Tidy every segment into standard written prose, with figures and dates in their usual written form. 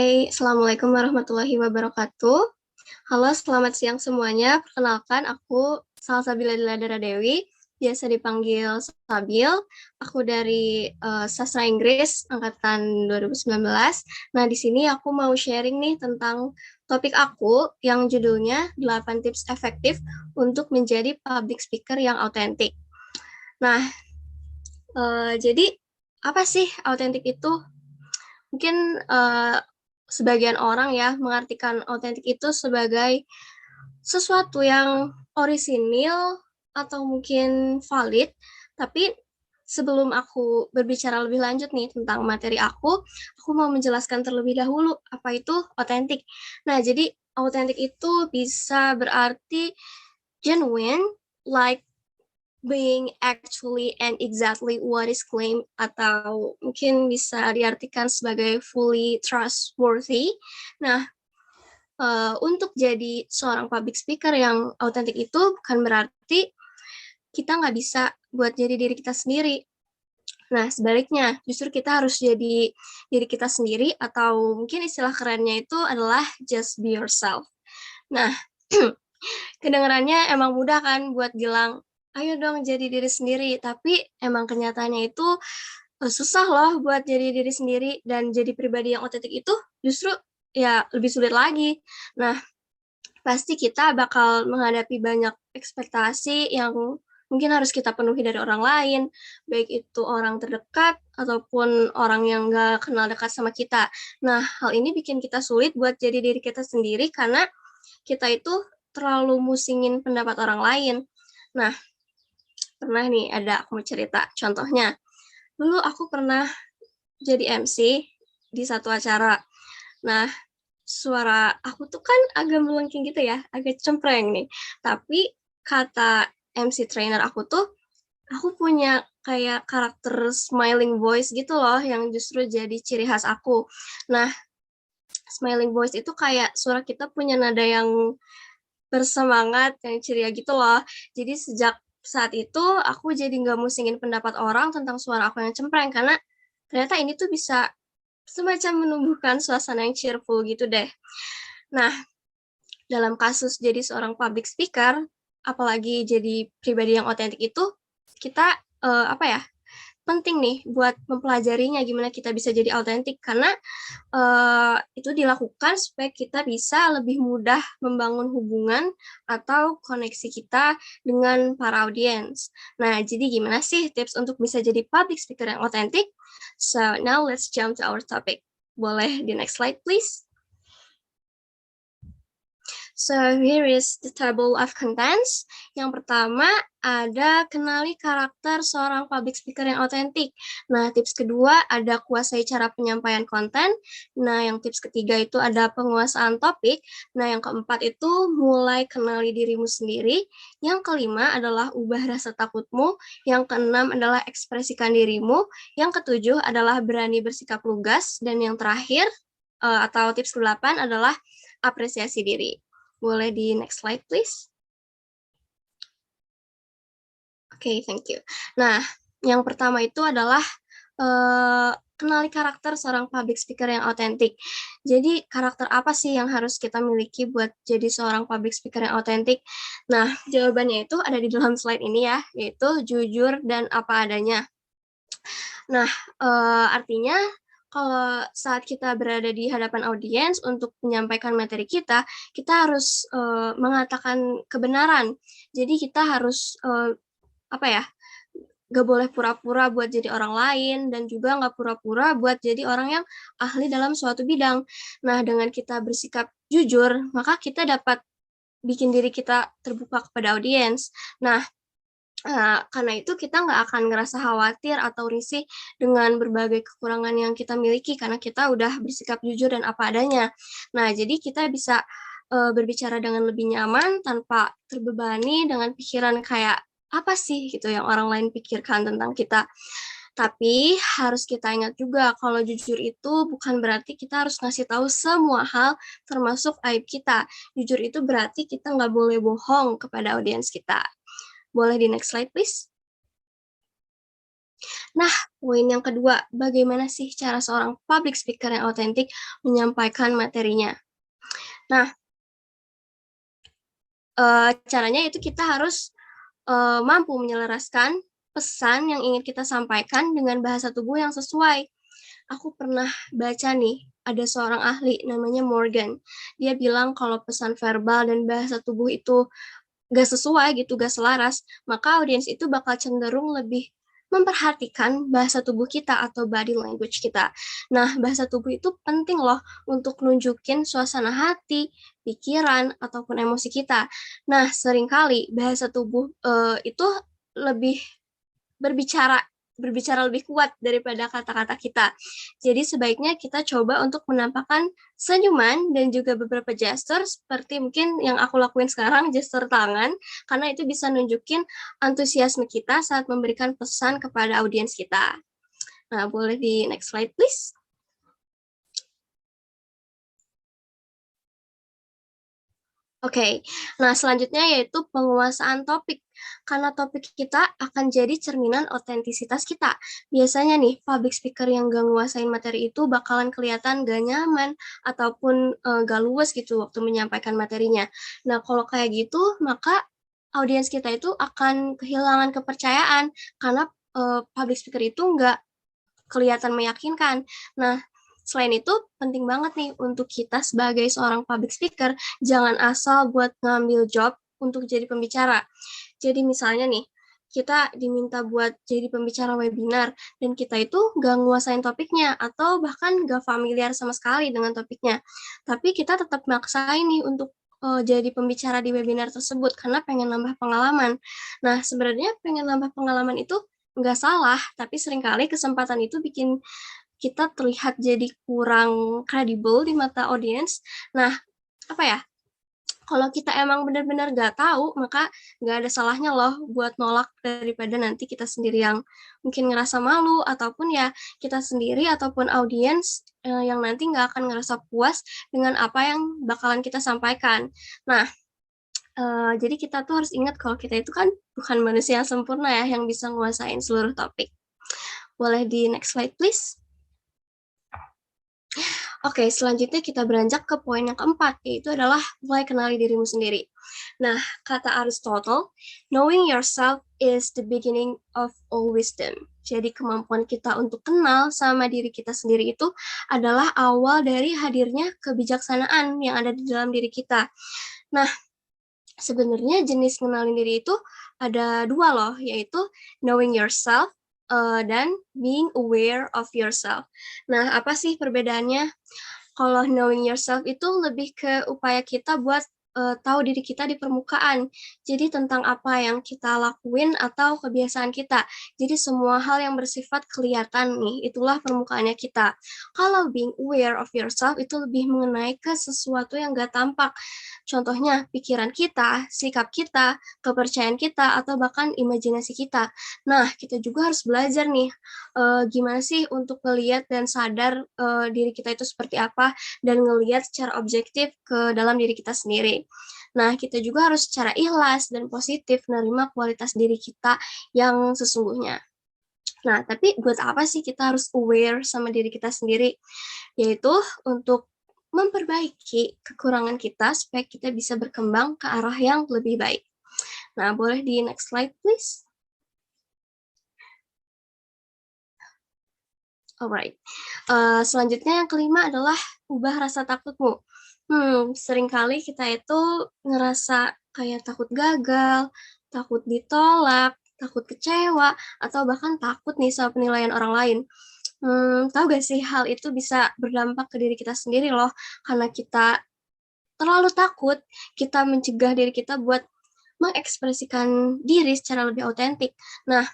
Hai, Assalamualaikum warahmatullahi wabarakatuh. Halo, selamat siang semuanya. Perkenalkan, aku Salsabila Diladara Dewi, biasa dipanggil Sabil. Aku dari Sastra Inggris, Angkatan 2019. Nah, di sini aku mau sharing nih tentang topik aku yang judulnya 8 tips efektif untuk menjadi public speaker yang autentik. Nah, jadi apa sih autentik itu? Mungkin sebagian orang ya mengartikan autentik itu sebagai sesuatu yang orisinil atau mungkin valid, tapi sebelum aku berbicara lebih lanjut nih tentang materi aku mau menjelaskan terlebih dahulu apa itu autentik. Nah, jadi autentik itu bisa berarti genuine, like being actually and exactly what is claimed, atau mungkin bisa diartikan sebagai fully trustworthy. Nah, untuk jadi seorang public speaker yang autentik itu bukan berarti kita nggak bisa buat jadi diri kita sendiri. Nah, sebaliknya, justru kita harus jadi diri kita sendiri, atau mungkin istilah kerennya itu adalah just be yourself. Nah, kedengarannya emang mudah kan buat bilang, ayo dong jadi diri sendiri, tapi emang kenyataannya itu susah loh buat jadi diri sendiri, dan jadi pribadi yang otentik itu justru ya lebih sulit lagi. Nah, pasti kita bakal menghadapi banyak ekspektasi yang mungkin harus kita penuhi dari orang lain, baik itu orang terdekat ataupun orang yang nggak kenal dekat sama kita. Nah, hal ini bikin kita sulit buat jadi diri kita sendiri karena kita itu terlalu musingin pendapat orang lain. Nah, pernah nih aku mau cerita. Contohnya, dulu aku pernah jadi MC di satu acara. Nah, suara aku tuh kan agak melengking gitu ya, agak cempreng nih. Tapi kata MC trainer aku tuh, aku punya kayak karakter smiling voice gitu loh, yang justru jadi ciri khas aku. Nah, smiling voice itu kayak suara kita punya nada yang bersemangat, yang ceria gitu loh. Jadi sejak saat itu, aku jadi nggak musingin pendapat orang tentang suara aku yang cempreng, karena ternyata ini tuh bisa semacam menumbuhkan suasana yang cheerful gitu deh. Nah, dalam kasus jadi seorang public speaker, apalagi jadi pribadi yang otentik itu, kita apa ya, penting nih buat mempelajarinya gimana kita bisa jadi autentik, karena itu dilakukan supaya kita bisa lebih mudah membangun hubungan atau koneksi kita dengan para audiens. Nah, jadi gimana sih tips untuk bisa jadi public speaker yang otentik? So, now let's jump to our topic. Boleh di next slide, please? So, here is the table of contents. Yang pertama, ada kenali karakter seorang public speaker yang otentik. Nah, tips kedua ada kuasai cara penyampaian konten. Nah, yang tips ketiga itu ada penguasaan topik. Nah, yang keempat itu mulai kenali dirimu sendiri. Yang kelima adalah ubah rasa takutmu. Yang keenam adalah ekspresikan dirimu. Yang ketujuh adalah berani bersikap lugas. Dan yang terakhir, atau tips ke-8 adalah apresiasi diri. Boleh di next slide, please? Oke, thank you. Nah, yang pertama itu adalah kenali karakter seorang public speaker yang otentik. Jadi, karakter apa sih yang harus kita miliki buat jadi seorang public speaker yang otentik? Nah, jawabannya itu ada di dalam slide ini ya, yaitu jujur dan apa adanya. Nah, artinya kalau saat kita berada di hadapan audiens untuk menyampaikan materi kita harus mengatakan kebenaran. Jadi kita harus apa ya, gak boleh pura-pura buat jadi orang lain, dan juga gak pura-pura buat jadi orang yang ahli dalam suatu bidang. Nah, dengan kita bersikap jujur, maka kita dapat bikin diri kita terbuka kepada audiens. Nah, karena itu kita nggak akan ngerasa khawatir atau risih dengan berbagai kekurangan yang kita miliki, karena kita udah bersikap jujur dan apa adanya. Nah, jadi kita bisa berbicara dengan lebih nyaman tanpa terbebani dengan pikiran kayak apa sih gitu yang orang lain pikirkan tentang kita. Tapi harus kita ingat juga kalau jujur itu bukan berarti kita harus ngasih tahu semua hal termasuk aib kita. Jujur itu berarti kita nggak boleh bohong kepada audiens kita. Boleh di next slide, please? Nah, poin yang kedua, bagaimana sih cara seorang public speaker yang autentik menyampaikan materinya? Nah, caranya itu kita harus mampu menyelaraskan pesan yang ingin kita sampaikan dengan bahasa tubuh yang sesuai. Aku pernah baca nih, ada seorang ahli namanya Morgan. Dia bilang kalau pesan verbal dan bahasa tubuh itu gak sesuai gitu, gak selaras, maka audiens itu bakal cenderung lebih memperhatikan bahasa tubuh kita atau body language kita. Nah, bahasa tubuh itu penting loh untuk nunjukin suasana hati, pikiran, ataupun emosi kita. Nah, seringkali bahasa tubuh itu lebih berbicara berbicara lebih kuat daripada kata-kata kita. Jadi sebaiknya kita coba untuk menampakkan senyuman dan juga beberapa gesture seperti mungkin yang aku lakuin sekarang, gesture tangan, karena itu bisa nunjukin antusiasme kita saat memberikan pesan kepada audiens kita. Nah, boleh di next slide please. Oke, nah selanjutnya yaitu penguasaan topik. Karena topik kita akan jadi cerminan otentisitas kita. Biasanya nih, public speaker yang gak nguasain materi itu bakalan kelihatan gak nyaman ataupun gak luas gitu waktu menyampaikan materinya. Nah, kalau kayak gitu, maka audiens kita itu akan kehilangan kepercayaan karena public speaker itu nggak kelihatan meyakinkan. Nah, selain itu penting banget nih untuk kita sebagai seorang public speaker jangan asal buat ngambil job untuk jadi pembicara. Jadi misalnya nih, kita diminta buat jadi pembicara webinar dan kita itu gak nguasain topiknya atau bahkan gak familiar sama sekali dengan topiknya. Tapi kita tetap maksain nih untuk jadi pembicara di webinar tersebut karena pengen nambah pengalaman. Nah, sebenarnya pengen nambah pengalaman itu nggak salah, tapi seringkali kesempatan itu bikin kita terlihat jadi kurang kredibel di mata audiens. Nah, apa ya? Kalau kita emang benar-benar nggak tahu, maka nggak ada salahnya loh buat nolak daripada nanti kita sendiri yang mungkin ngerasa malu, ataupun ya kita sendiri ataupun audiens yang nanti nggak akan ngerasa puas dengan apa yang bakalan kita sampaikan. Nah, jadi kita tuh harus ingat kalau kita itu kan bukan manusia yang sempurna ya, yang bisa nguasain seluruh topik. Boleh di next slide, please. Oke, selanjutnya kita beranjak ke poin yang keempat, yaitu adalah mulai kenali dirimu sendiri. Nah, kata Aristotle, knowing yourself is the beginning of all wisdom. Jadi kemampuan kita untuk kenal sama diri kita sendiri itu adalah awal dari hadirnya kebijaksanaan yang ada di dalam diri kita. Nah, sebenarnya jenis kenalin diri itu ada dua loh, yaitu knowing yourself dan being aware of yourself. Nah, apa sih perbedaannya? Kalau knowing yourself itu lebih ke upaya kita buat tahu diri kita di permukaan. Jadi tentang apa yang kita lakuin atau kebiasaan kita. Jadi semua hal yang bersifat kelihatan nih, itulah permukaannya kita. Kalau being aware of yourself itu lebih mengenai ke sesuatu yang gak tampak. Contohnya pikiran kita, sikap kita, kepercayaan kita, atau bahkan imajinasi kita. Nah, kita juga harus belajar nih, gimana sih untuk melihat dan sadar diri kita itu seperti apa, dan ngelihat secara objektif ke dalam diri kita sendiri. Nah, kita juga harus secara ikhlas dan positif menerima kualitas diri kita yang sesungguhnya. Nah, tapi buat apa sih kita harus aware sama diri kita sendiri? Yaitu untuk memperbaiki kekurangan kita supaya kita bisa berkembang ke arah yang lebih baik. Nah, boleh di next slide, please. Alright. Selanjutnya yang kelima adalah ubah rasa takutmu. Seringkali kita itu ngerasa kayak takut gagal, takut ditolak, takut kecewa, atau bahkan takut nih sama penilaian orang lain. Tahu gak sih hal itu bisa berdampak ke diri kita sendiri loh, karena kita terlalu takut, kita mencegah diri kita buat mengekspresikan diri secara lebih autentik. Nah,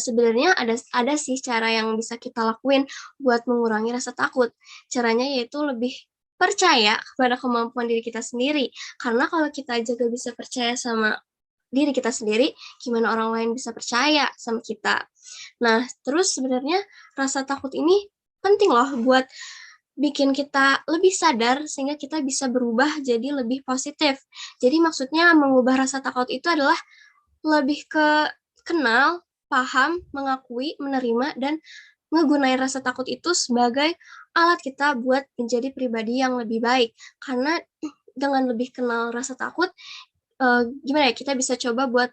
sebenarnya ada sih cara yang bisa kita lakuin buat mengurangi rasa takut. Caranya yaitu lebih percaya kepada kemampuan diri kita sendiri. Karena kalau kita aja gak bisa percaya sama diri kita sendiri, gimana orang lain bisa percaya sama kita. Nah, terus sebenarnya rasa takut ini penting loh buat bikin kita lebih sadar sehingga kita bisa berubah jadi lebih positif. Jadi maksudnya mengubah rasa takut itu adalah lebih ke kenal paham, mengakui, menerima, dan ngegunain rasa takut itu sebagai alat kita buat menjadi pribadi yang lebih baik. Karena dengan lebih kenal rasa takut, gimana ya, kita bisa coba buat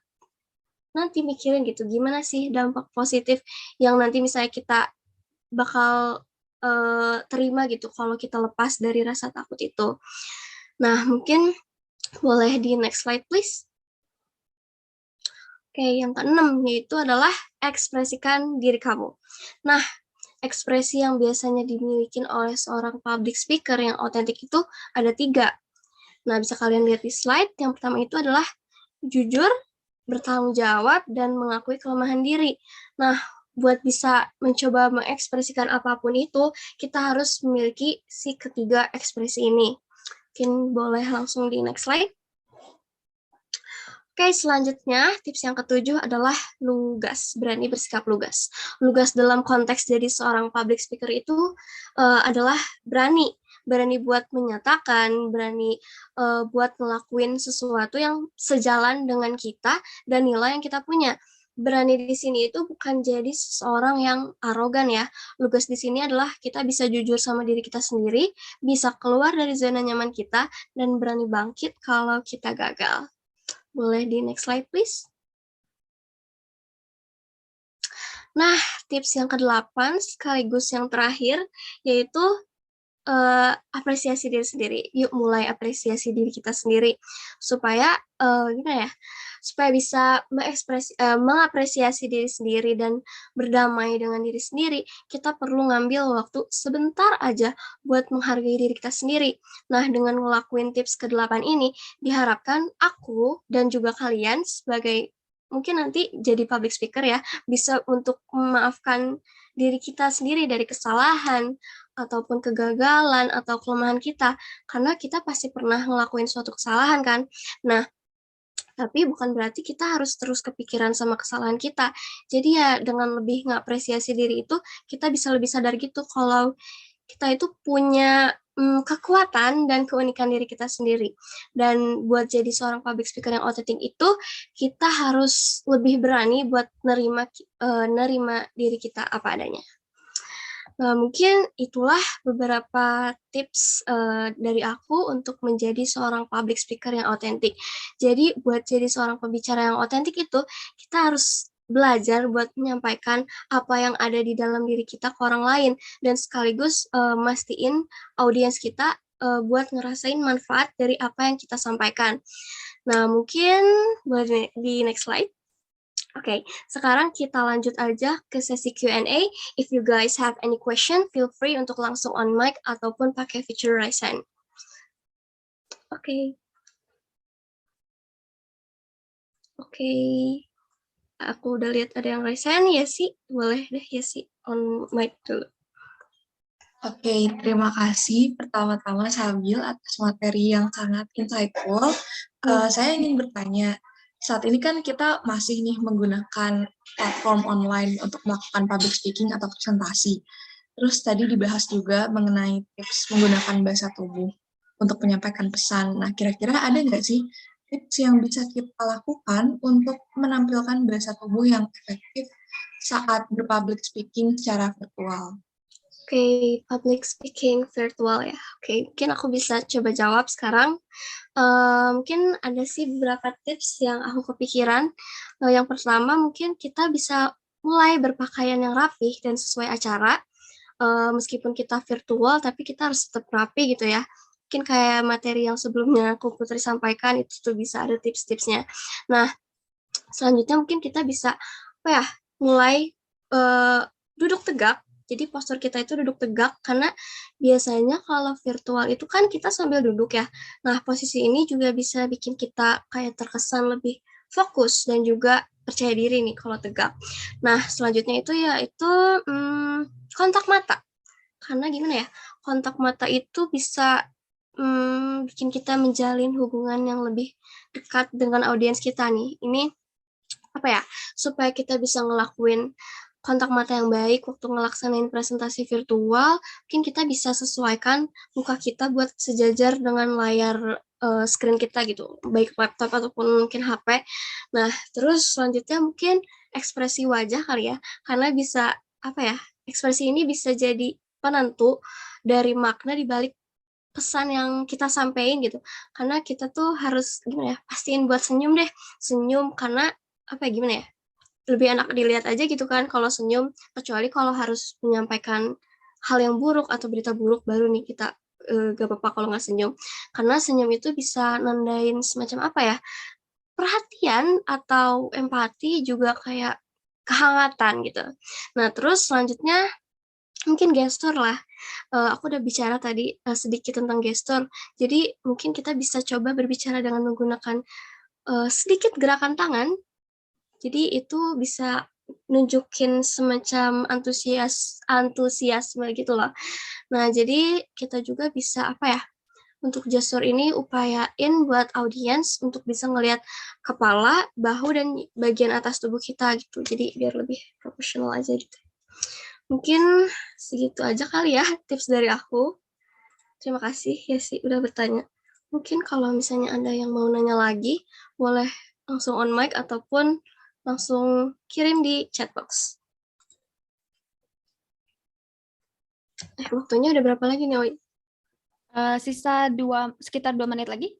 nanti mikirin gitu, gimana sih dampak positif yang nanti misalnya kita bakal terima gitu kalau kita lepas dari rasa takut itu. Nah, mungkin boleh di next slide, please. Oke, yang keenam yaitu adalah ekspresikan diri kamu. Nah, ekspresi yang biasanya dimiliki oleh seorang public speaker yang otentik itu ada 3. Nah, bisa kalian lihat di slide. Yang pertama itu adalah jujur, bertanggung jawab, dan mengakui kelemahan diri. Nah, buat bisa mencoba mengekspresikan apapun itu, kita harus memiliki si ketiga ekspresi ini. Mungkin boleh langsung di next slide. Oke, selanjutnya tips yang ketujuh adalah lugas, berani bersikap lugas. Lugas dalam konteks jadi seorang public speaker itu adalah berani buat menyatakan, berani buat ngelakuin sesuatu yang sejalan dengan kita dan nilai yang kita punya. Berani di sini itu bukan jadi seseorang yang arogan ya. Lugas di sini adalah kita bisa jujur sama diri kita sendiri, bisa keluar dari zona nyaman kita, dan berani bangkit kalau kita gagal. Boleh di next slide, please. Nah, tips yang ke-8 sekaligus yang terakhir, yaitu apresiasi diri sendiri. Yuk mulai apresiasi diri kita sendiri. Supaya, gimana ya, supaya bisa mengapresiasi diri sendiri dan berdamai dengan diri sendiri, kita perlu ngambil waktu sebentar aja buat menghargai diri kita sendiri. Nah, dengan ngelakuin tips ke-8 ini, diharapkan aku dan juga kalian sebagai mungkin nanti jadi public speaker ya, bisa untuk memaafkan diri kita sendiri dari kesalahan, ataupun kegagalan, atau kelemahan kita. Karena kita pasti pernah ngelakuin suatu kesalahan kan. Nah, tapi bukan berarti kita harus terus kepikiran sama kesalahan kita. Jadi ya dengan lebih ngapresiasi diri itu, kita bisa lebih sadar gitu kalau kita itu punya kekuatan dan keunikan diri kita sendiri. Dan buat jadi seorang public speaker yang otentik itu, kita harus lebih berani buat nerima diri kita apa adanya. Nah, mungkin itulah beberapa tips dari aku untuk menjadi seorang public speaker yang otentik. Jadi, buat jadi seorang pembicara yang otentik itu, kita harus belajar buat menyampaikan apa yang ada di dalam diri kita ke orang lain, dan sekaligus mastiin audiens kita buat ngerasain manfaat dari apa yang kita sampaikan. Nah, mungkin boleh di next slide. Oke, sekarang kita lanjut aja ke sesi Q&A. If you guys have any question, feel free untuk langsung on mic ataupun pakai fitur raise hand. Oke. Oke. Aku udah lihat ada yang raise hand, ya sih. Boleh deh ya sih on mic dulu. Oke, terima kasih pertama-tama Sabil atas materi yang sangat insightful. Saya ingin bertanya, saat ini kan kita masih nih menggunakan platform online untuk melakukan public speaking atau presentasi. Terus tadi dibahas juga mengenai tips menggunakan bahasa tubuh untuk menyampaikan pesan. Nah, kira-kira ada nggak sih tips yang bisa kita lakukan untuk menampilkan bahasa tubuh yang efektif saat berpublic speaking secara virtual? Oke, public speaking virtual ya. Oke, mungkin aku bisa coba jawab sekarang. Mungkin ada sih beberapa tips yang aku kepikiran. Yang pertama, mungkin kita bisa mulai berpakaian yang rapih dan sesuai acara. Meskipun kita virtual, tapi kita harus tetap rapi gitu ya. Mungkin kayak materi yang sebelumnya aku Putri sampaikan, itu tuh bisa ada tips-tipsnya. Nah, selanjutnya mungkin kita bisa, mulai duduk tegak. Jadi postur kita itu duduk tegak, karena biasanya kalau virtual itu kan kita sambil duduk ya. Nah, posisi ini juga bisa bikin kita kayak terkesan lebih fokus dan juga percaya diri nih kalau tegak. Nah, selanjutnya itu yaitu kontak mata. Karena gimana ya, kontak mata itu bisa bikin kita menjalin hubungan yang lebih dekat dengan audiens kita nih. Ini supaya kita bisa ngelakuin kontak mata yang baik waktu ngelaksanain presentasi virtual, mungkin kita bisa sesuaikan muka kita buat sejajar dengan layar screen kita gitu, baik laptop ataupun mungkin HP. Nah, terus selanjutnya mungkin ekspresi wajah kali ya, karena bisa apa ya, ekspresi ini bisa jadi penentu dari makna di balik pesan yang kita sampaikan gitu. Karena kita tuh harus gimana ya, pastiin buat senyum deh, senyum karena apa ya, gimana ya, lebih enak dilihat aja gitu kan kalau senyum, kecuali kalau harus menyampaikan hal yang buruk atau berita buruk baru nih kita gak apa-apa kalau nggak senyum. Karena senyum itu bisa nandain semacam apa ya, perhatian atau empati juga kayak kehangatan gitu. Nah terus selanjutnya mungkin gestur lah. Aku udah bicara tadi sedikit tentang gestur. Jadi mungkin kita bisa coba berbicara dengan menggunakan sedikit gerakan tangan. Jadi itu bisa nunjukin semacam antusiasme gitu loh. Nah, jadi kita juga bisa apa ya? Untuk gestur ini upayain buat audiens untuk bisa ngelihat kepala, bahu, dan bagian atas tubuh kita gitu. Jadi biar lebih profesional aja gitu. Mungkin segitu aja kali ya tips dari aku. Terima kasih ya sih udah bertanya. Mungkin kalau misalnya ada yang mau nanya lagi, boleh langsung on mic ataupun langsung kirim di chat box. Waktunya udah berapa lagi nih, Oi? Sisa sekitar 2 menit lagi.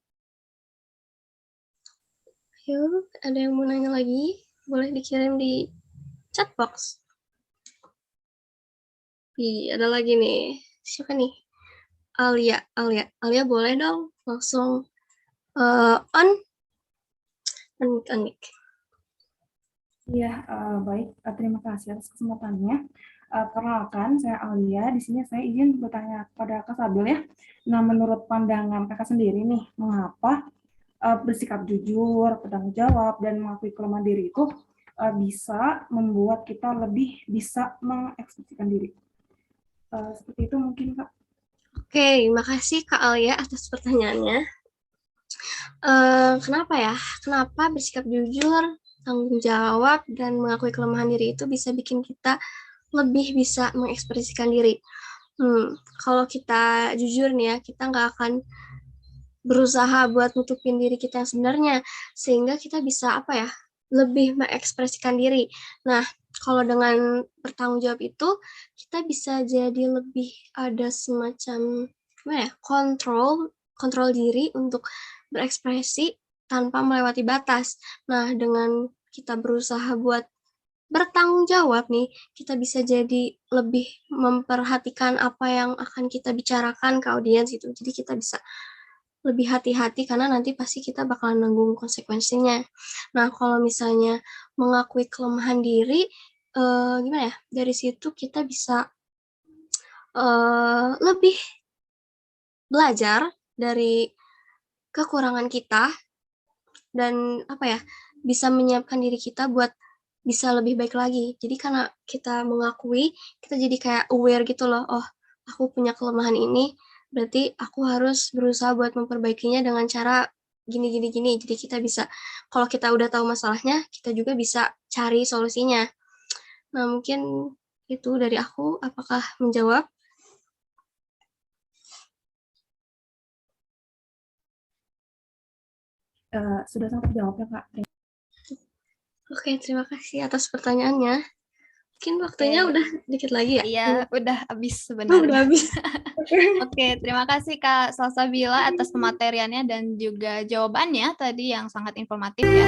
Ayo, ada yang mau nanya lagi? Boleh dikirim di chat box. Ada lagi nih. Siapa nih? Alia boleh dong langsung on mic. Iya, baik. Terima kasih atas kesempatannya. Perkenalkan, saya Alia. Di sini saya izin bertanya kepada Kak Sabil ya. Nah, menurut pandangan Kakak sendiri nih, mengapa bersikap jujur, bertanggung jawab, dan mengakui kelemahan diri itu bisa membuat kita lebih bisa mengekspresikan diri? Seperti itu mungkin, Kak. Oke, makasih Kak Alia atas pertanyaannya. Kenapa ya? Kenapa bersikap jujur, tanggung jawab, dan mengakui kelemahan diri itu bisa bikin kita lebih bisa mengekspresikan diri? Kalau kita jujur nih ya, kita nggak akan berusaha buat nutupin diri kita yang sebenarnya, sehingga kita bisa apa ya, lebih mengekspresikan diri. Nah, kalau dengan bertanggung jawab itu, kita bisa jadi lebih ada semacam gimana ya, kontrol diri untuk berekspresi tanpa melewati batas. Nah, dengan kita berusaha buat bertanggung jawab nih, kita bisa jadi lebih memperhatikan apa yang akan kita bicarakan ke audiens itu. Jadi kita bisa lebih hati-hati karena nanti pasti kita bakalan nanggung konsekuensinya. Nah, kalau misalnya mengakui kelemahan diri, gimana ya? Dari situ kita bisa lebih belajar dari kekurangan kita dan apa ya? Bisa menyiapkan diri kita buat bisa lebih baik lagi. Jadi karena kita mengakui, kita jadi kayak aware gitu loh. Oh, aku punya kelemahan ini, berarti aku harus berusaha buat memperbaikinya dengan cara gini gini gini. Jadi kita bisa, kalau kita udah tahu masalahnya, kita juga bisa cari solusinya. Nah, mungkin itu dari aku. Apakah menjawab? Sudah sangat terjawab ya, Kak. Oke, terima kasih atas pertanyaannya. Mungkin waktunya udah dikit lagi ya? Iya, udah habis Oh, sebenarnya. udah habis. Oke, terima kasih Kak Salsabila atas pemateriannya dan juga jawabannya tadi yang sangat informatif ya.